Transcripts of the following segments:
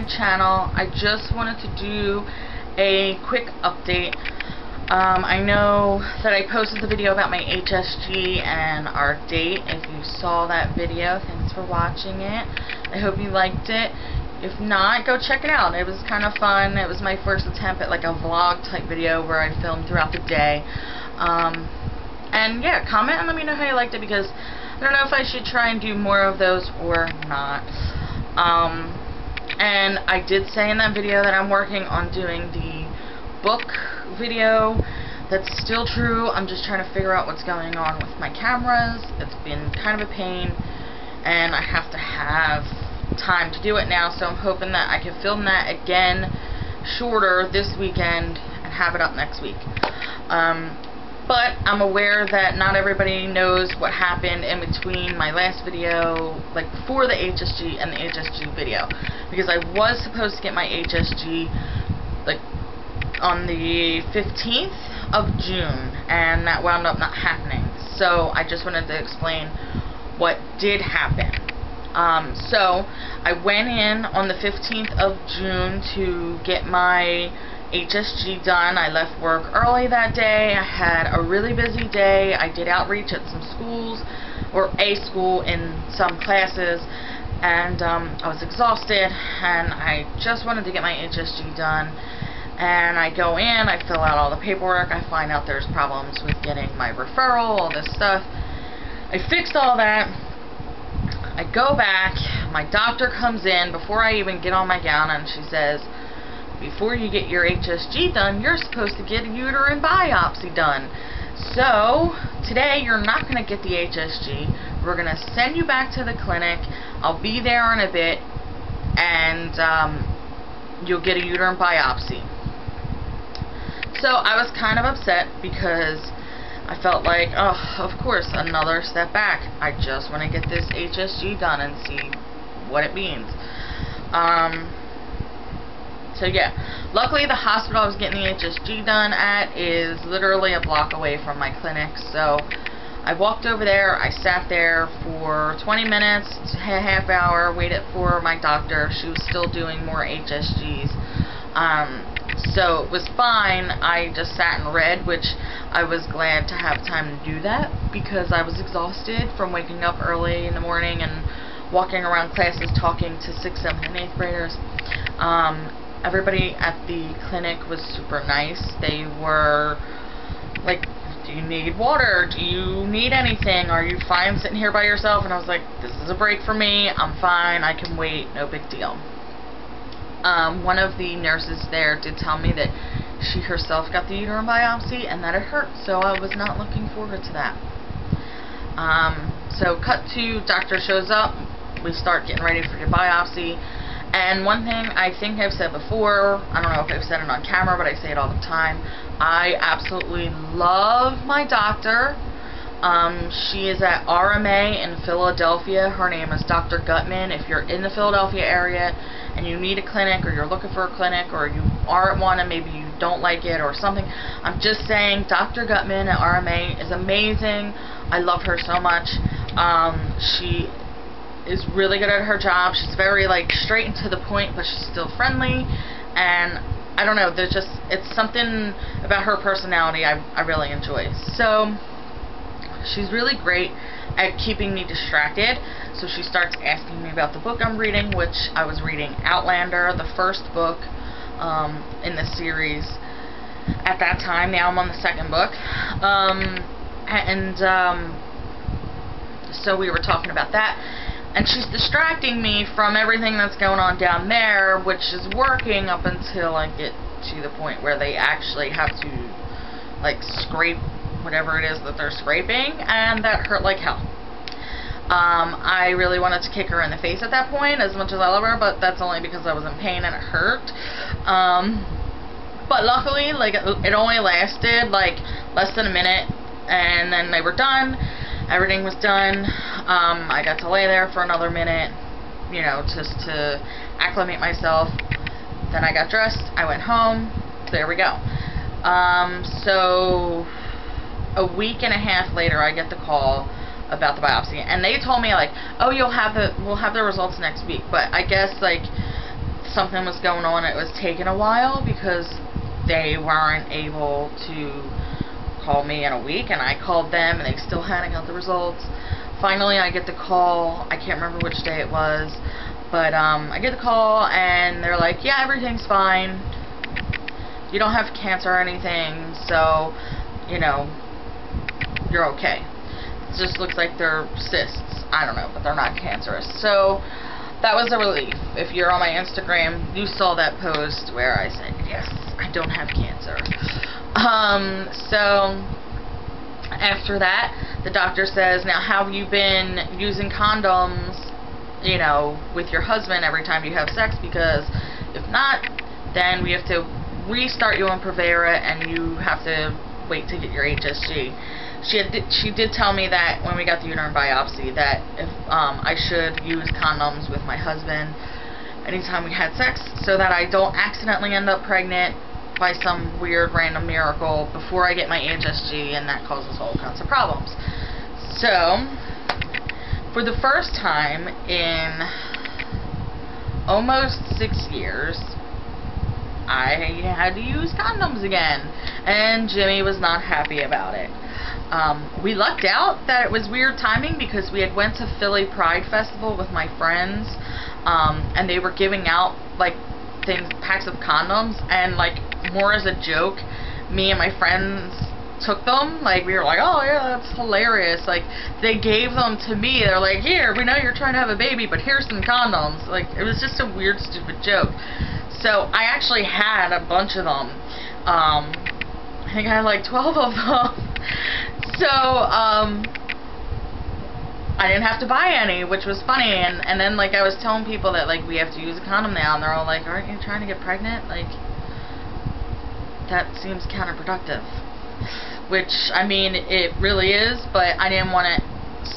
channel. I just wanted to do a quick update. I know that I posted the video about my HSG and our date. If you saw that video, thanks for watching it. I hope you liked it. If not, go check it out. It was kind of fun. It was my first attempt at like a vlog type video where I filmed throughout the day. And yeah, comment and let me know how you liked it, because I don't know if I should try and do more of those or not. And I did say in that video that I'm working on doing the book video. That's still true. I'm just trying to figure out what's going on with my cameras. It's been kind of a pain, and I have to have time to do it now, so I'm hoping that I can film that again shorter this weekend and have it up next week. But I'm aware that not everybody knows what happened in between my last video, like before the HSG and the HSG video, because I was supposed to get my HSG like on the 15th of June, and that wound up not happening. So I just wanted to explain what did happen. So I went in on the 15th of June to get my HSG done. I left work early that day. I had a really busy day. I did outreach at some schools, or a school in some classes, and I was exhausted, and I just wanted to get my HSG done. And I go in, I fill out all the paperwork, I find out there's problems with getting my referral, all this stuff. I fixed all that. I go back, my doctor comes in before I even get on my gown, and she says, before you get your HSG done, you're supposed to get a uterine biopsy done. So today you're not going to get the HSG. We're going to send you back to the clinic. I'll be there in a bit, and you'll get a uterine biopsy. So I was kind of upset, because I felt like, oh, of course, another step back. I just want to get this HSG done and see what it means. So yeah, luckily the hospital I was getting the HSG done at is literally a block away from my clinic. So I walked over there, I sat there for 20 minutes, a half hour, waited for my doctor. She was still doing more HSGs. So it was fine. I just sat and read, which I was glad to have time to do that, because I was exhausted from waking up early in the morning and walking around classes talking to 6th, 7th, and 8th graders. Everybody at the clinic was super nice. They were like, do you need water? Do you need anything? Are you fine sitting here by yourself? And I was like, this is a break for me. I'm fine. I can wait. No big deal. One of the nurses there did tell me that she herself got the uterine biopsy and that it hurt, so I was not looking forward to that. So cut to, doctor shows up, we start getting ready for the biopsy, and one thing I think I've said before, I don't know if I've said it on camera, but I say it all the time, I absolutely love my doctor. She is at RMA in Philadelphia. Her name is Dr. Gutman. If you're in the Philadelphia area and you need a clinic, or you're looking for a clinic, or you are at one and maybe you don't like it or something, I'm just saying Dr. Gutman at RMA is amazing. I love her so much. She is really good at her job. She's very like straight and to the point, but she's still friendly, and I don't know, there's just, it's something about her personality I really enjoy. So she's really great at keeping me distracted. So she starts asking me about the book I'm reading, which I was reading Outlander, the first book in the series at that time. Now I'm on the second book. So we were talking about that, and she's distracting me from everything that's going on down there, which is working up until I get to the point where they actually have to like scrape whatever it is that they're scraping, and that hurt like hell. I really wanted to kick her in the face at that point, as much as I love her, but that's only because I was in pain and it hurt. But luckily, like, it only lasted like less than a minute, and then they were done. Everything was done. I got to lay there for another minute, you know, just to acclimate myself. Then I got dressed, I went home. There we go. So a week and a half later, I get the call about the biopsy, and they told me like, oh, we'll have the results next week. But I guess like something was going on. It was taking a while because they weren't able to call me in a week, and I called them and they still hadn't got the results. Finally I get the call, I can't remember which day it was, but I get the call and they're like, yeah, everything's fine, you don't have cancer or anything, so, you know, you're okay. It just looks like they're cysts, I don't know, but they're not cancerous. So that was a relief. If you're on my Instagram, you saw that post where I said, yes, I don't have cancer. So after that, the doctor says, now have you been using condoms, you know, with your husband every time you have sex? Because if not, then we have to restart you on Provera and you have to wait to get your HSG. She did tell me that when we got the uterine biopsy that if I should use condoms with my husband anytime we had sex, so that I don't accidentally end up pregnant by some weird random miracle before I get my HSG, and that causes all kinds of problems. So for the first time in almost 6 years, I had to use condoms again, and Jimmy was not happy about it. We lucked out that it was weird timing because we had went to Philly Pride Festival with my friends, and they were giving out like packs of condoms, and like more as a joke, me and my friends took them. Like, we were like, oh yeah, that's hilarious. Like, they gave them to me. They're like, here, we know you're trying to have a baby, but here's some condoms. Like, it was just a weird, stupid joke. So I actually had a bunch of them. I think I had like 12 of them. So, I didn't have to buy any, which was funny, and then, like, I was telling people that, like, we have to use a condom now, and they're all like, aren't you trying to get pregnant? Like, that seems counterproductive. Which, I mean, it really is, but I didn't want to,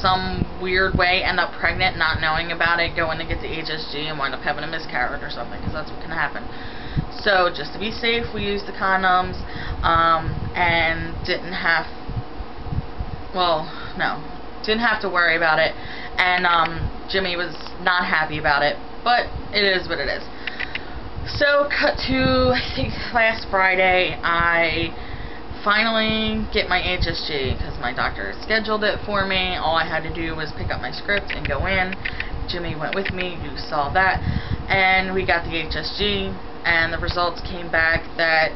some weird way, end up pregnant, not knowing about it, going to get the HSG, and wind up having a miscarriage or something, because that's what can happen. So, just to be safe, we used the condoms, and didn't have to worry about it, and Jimmy was not happy about it, but it is what it is. So, cut to, I think, last Friday, I finally get my HSG, because my doctor scheduled it for me. All I had to do was pick up my script and go in. Jimmy went with me, you saw that, and we got the HSG, and the results came back that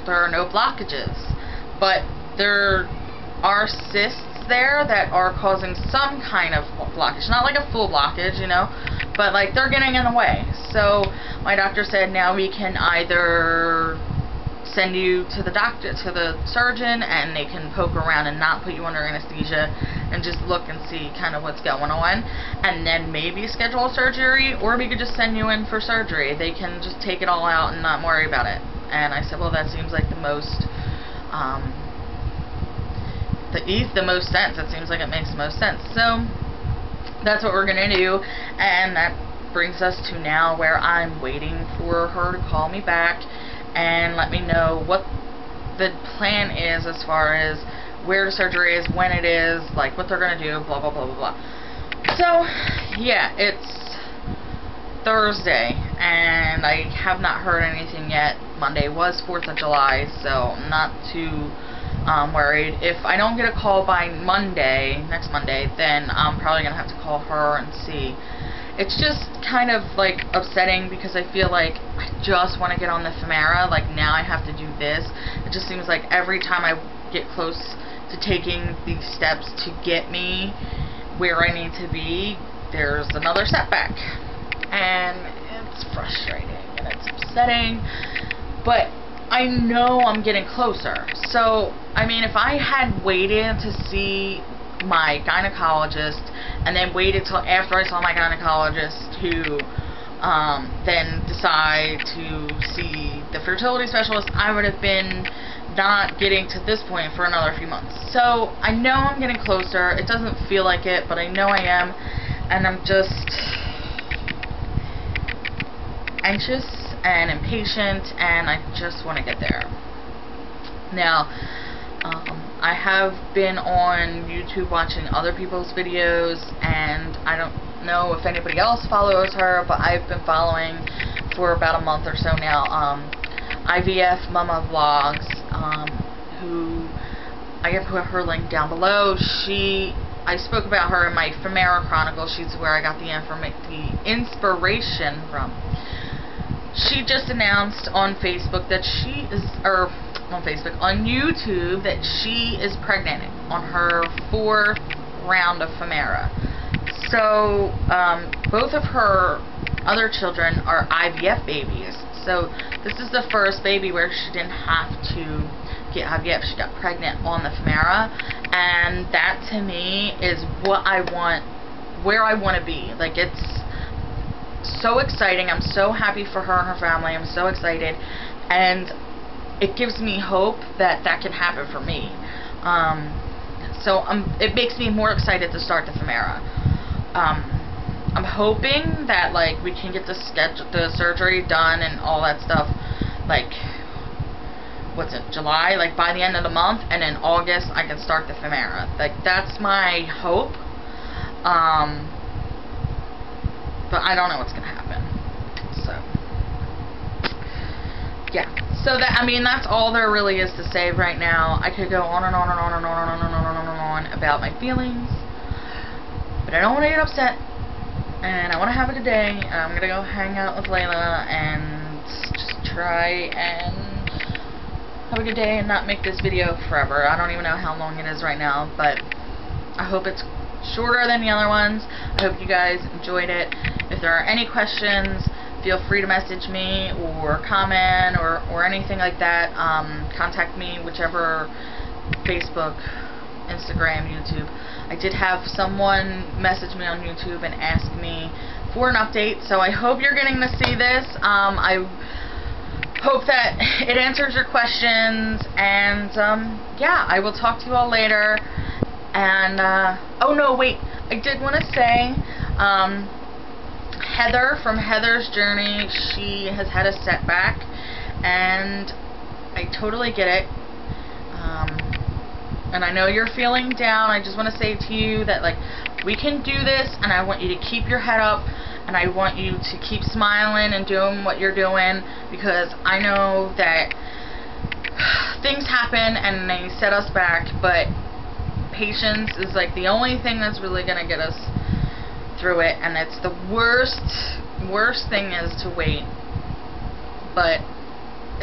there are no blockages, but there are cysts there that are causing some kind of blockage, not like a full blockage, you know, but like they're getting in the way. So my doctor said now we can either send you to the doctor, to the surgeon, and they can poke around and not put you under anesthesia and just look and see kind of what's going on, and then maybe schedule a surgery, or we could just send you in for surgery. They can just take it all out and not worry about it. And I said, well, that seems like the most sense. It seems like it makes the most sense. So that's what we're gonna do, and that brings us to now where I'm waiting for her to call me back and let me know what the plan is as far as where the surgery is, when it is, like what they're gonna do, blah blah blah blah blah. So yeah, it's Thursday and I have not heard anything yet. Monday was 4th of July, so I'm not too worried. If I don't get a call by Monday, next Monday, then I'm probably gonna have to call her and see. It's just kind of like upsetting because I feel like I just want to get on the Femara. Like, now I have to do this. It just seems like every time I get close to taking these steps to get me where I need to be, there's another setback. And it's frustrating and it's upsetting, but I know I'm getting closer. So, I mean, if I had waited to see my gynecologist and then waited till after I saw my gynecologist to then decide to see the fertility specialist, I would have been not getting to this point for another few months. So I know I'm getting closer. It doesn't feel like it, but I know I am, and I'm just anxious and impatient, and I just want to get there. Now, I have been on YouTube watching other people's videos, and I don't know if anybody else follows her, but I've been following for about a month or so now, IVF Mumma Vlogs, who I can put her link down below. I spoke about her in my Femera Chronicles. She's where I got the inspiration from. She just announced on Facebook that on YouTube, that she is pregnant on her 4th round of Femera. So, both of her other children are IVF babies. So, this is the first baby where she didn't have to get IVF. She got pregnant on the Femera. And that, to me, is what I want, where I want to be. Like, it's so exciting. I'm so happy for her and her family. I'm so excited. And it gives me hope that that can happen for me. So it makes me more excited to start the Femera. I'm hoping that, like, we can get the surgery done and all that stuff, like, what's it, July, like by the end of the month, and in August I can start the Femera. Like, that's my hope. But I don't know what's gonna happen. So yeah. So that, I mean, that's all there really is to say right now. I could go on and on and on and on and on and on and on about my feelings, but I don't want to get upset, and I want to have a good day. I'm gonna go hang out with Layla and just try and have a good day and not make this video forever. I don't even know how long it is right now, but I hope it's shorter than the other ones. I hope you guys enjoyed it. If there are any questions, feel free to message me or comment or anything like that. Contact me, whichever, Facebook, Instagram, YouTube. I did have someone message me on YouTube and ask me for an update, so I hope you're getting to see this. I hope that it answers your questions, and yeah, I will talk to you all later. And oh no, wait, I did want to say, Heather from Heather's Journey, she has had a setback, and I totally get it. And I know you're feeling down. I just want to say to you that, like, we can do this, and I want you to keep your head up, and I want you to keep smiling and doing what you're doing, because I know that things happen and they set us back, but patience is like the only thing that's really going to get us through it, and it's the worst thing is to wait, but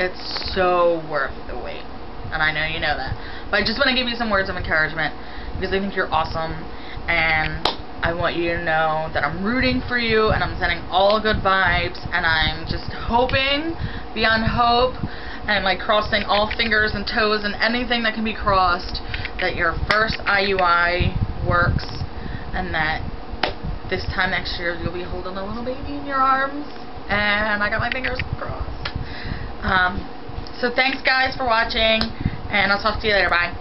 it's so worth the wait, and I know you know that. But I just want to give you some words of encouragement, because I think you're awesome, and I want you to know that I'm rooting for you, and I'm sending all good vibes, and I'm just hoping beyond hope, and like crossing all fingers and toes and anything that can be crossed, that your first IUI works, and that this time next year you'll be holding a little baby in your arms, and I got my fingers crossed. So thanks guys for watching, and I'll talk to you later. Bye.